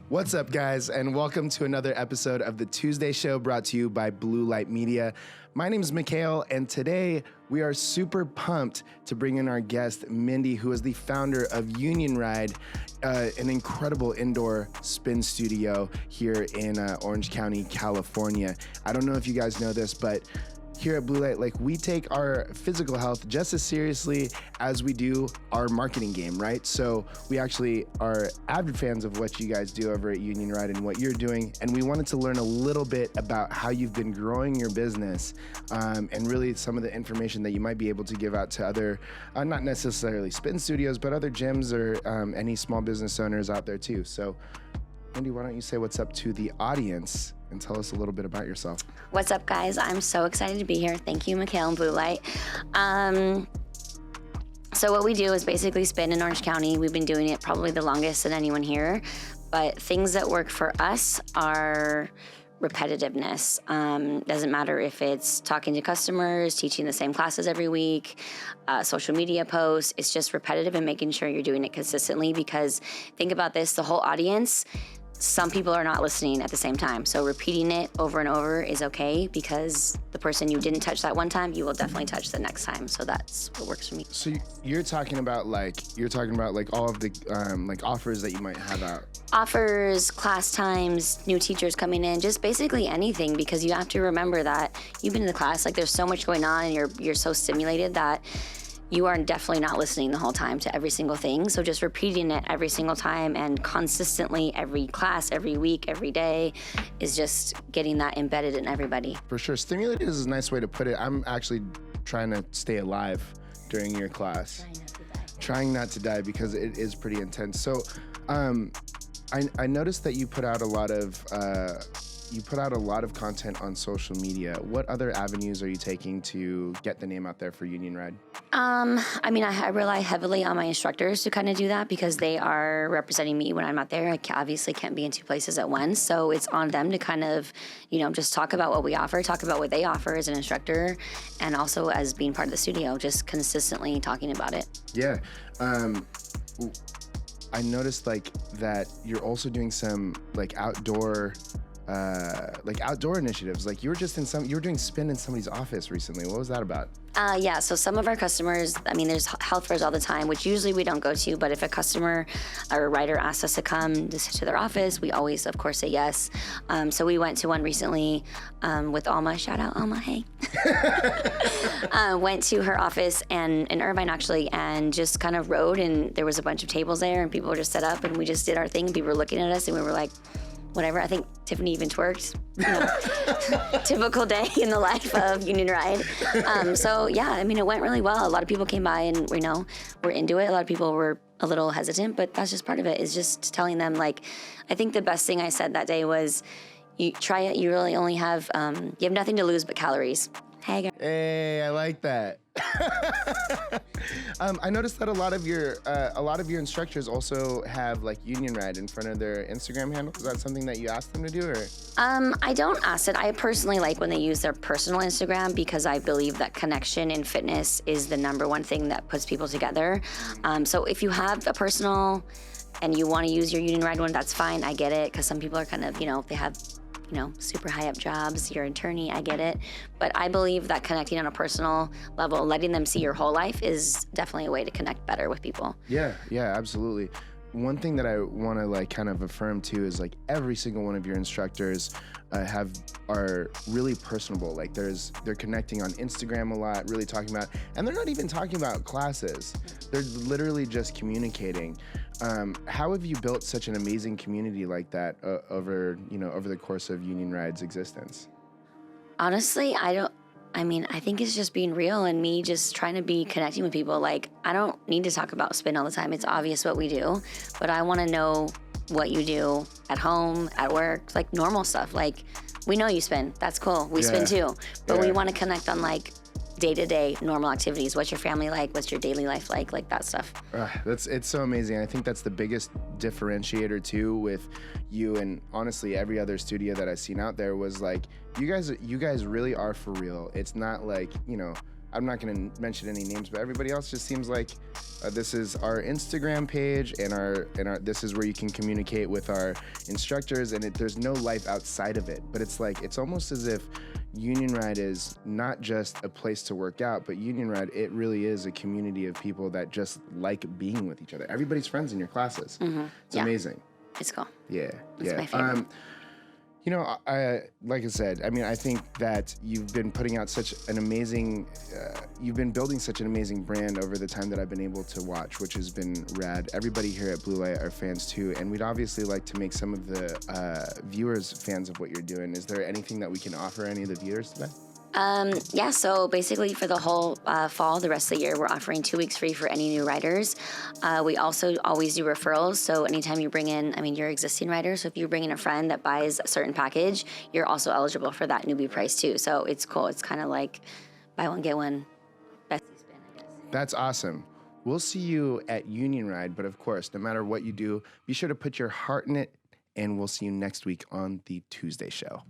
What's up, guys, and welcome to another episode of the Tuesday Show brought to you by Blue Light Media. My name is Mikhail, and today we are super pumped to bring in our guest, Mindy, who is the founder of UNION RYDE, an incredible indoor spin studio here in Orange County, California. I don't know if you guys know this, but here at Blue Light, we take our physical health just as seriously as we do our marketing game, right? So we actually are avid fans of what you guys do over at UNION RYDE and what you're doing, and we wanted to learn a little bit about how you've been growing your business, and really some of the information that you might be able to give out to other, not necessarily spin studios, but other gyms or any small business owners out there too. So, Mindy, why don't you say what's up to the audience and tell us a little bit about yourself. What's up, guys? I'm so excited to be here. Thank you, Mikhail and Blue Light. So what we do is basically spin in Orange County. We've been doing it probably the longest than anyone here, but things that work for us are repetitiveness. Doesn't matter if it's talking to customers, teaching the same classes every week, social media posts. It's just repetitive and making sure you're doing it consistently, because think about this, the whole audience, some people are not listening at the same time. So repeating it over and over is okay, because the person you didn't touch that one time, you will definitely touch the next time. So that's what works for me. So you're talking about all of the offers that you might have out. Offers, class times, new teachers coming in, just basically anything, because you have to remember that you've been in the class, there's so much going on and you're so stimulated that you are definitely not listening the whole time to every single thing. So just repeating it every single time and consistently every class, every week, every day is just getting that embedded in everybody. For sure. Stimulated is a nice way to put it. I'm actually trying to stay alive during your class. Trying not to die because it is pretty intense. So I noticed that you put out a lot of content on social media. What other avenues are you taking to get the name out there for UNION RYDE? I rely heavily on my instructors to kind of do that, because they are representing me when I'm not there. I obviously can't be in two places at once, so it's on them to kind of, just talk about what we offer, talk about what they offer as an instructor, and also as being part of the studio, just consistently talking about it. Yeah. I noticed that you're also doing some outdoor initiatives. You were doing spin in somebody's office recently. What was that about? Yeah, so some of our customers, there's health fairs all the time, which usually we don't go to, but if a customer or a writer asks us to come to their office, we always, of course, say yes. So we went to one recently with Alma. Shout out, Alma, hey. Went to her office in Irvine, actually, and just kind of rode, and there was a bunch of tables there, and people were just set up, and we just did our thing, and people were looking at us, and we were like, whatever. I think Tiffany even twerked. Typical day in the life of UNION RYDE. So yeah, it went really well. A lot of people came by and were into it. A lot of people were a little hesitant, but that's just part of it. Is just telling them, I think the best thing I said that day was, you try it. You really only have you have nothing to lose but calories. Hey, I like that. I noticed that a lot of your instructors also have UNION RYDE in front of their Instagram handle. Is that something that you asked them to do, or? I don't ask it. I personally like when they use their personal Instagram, because I believe that connection in fitness is the number one thing that puts people together. So if you have a personal and you want to use your UNION RYDE one, that's fine. I get it, because some people are kind of, they have super high up jobs, you're an attorney, I get it. But I believe that connecting on a personal level, letting them see your whole life, is definitely a way to connect better with people. Yeah, absolutely. One thing that I want to kind of affirm too is every single one of your instructors are really personable. They're connecting on Instagram a lot, really talking about, and they're not even talking about classes. They're literally just communicating. How have you built such an amazing community like that over the course of UNION RYDE's existence? Honestly, I think it's just being real and me just trying to be connecting with people. I don't need to talk about spin all the time. It's obvious what we do, but I want to know what you do at home, at work, normal stuff. We know you spin. That's cool. We spin too. But we want to connect on day-to-day normal activities. What's your family like? What's your daily life like that stuff. It's so amazing. I think that's the biggest differentiator too with you and honestly every other studio that I've seen out there was you guys really are for real. It's not I'm not going to mention any names, but everybody else just seems like this is our Instagram page, and our this is where you can communicate with our instructors, and there's no life outside of it. But it's like, it's almost as if Union Ride is not just a place to work out, but Union Ride, it really is a community of people that just like being with each other. Everybody's friends in your classes. It's amazing. It's cool. Yeah. It's my favorite. You know, like I said, I mean, I think that you've been putting out such an amazing, you've been building such an amazing brand over the time that I've been able to watch, which has been rad. Everybody here at Blue Light are fans too, and we'd obviously like to make some of the viewers fans of what you're doing. Is there anything that we can offer any of the viewers today? Yeah, so basically for the whole fall, the rest of the year, we're offering 2 weeks free for any new riders. We also always do referrals, so anytime you bring in, I mean, you're existing riders, so if you bring in a friend that buys a certain package, you're also eligible for that newbie price too. So it's cool. It's kind of like buy one, get one, bestie spin, I guess. That's awesome. We'll see you at Union Ride, but of course, no matter what you do, be sure to put your heart in it, and we'll see you next week on the Tuesday show.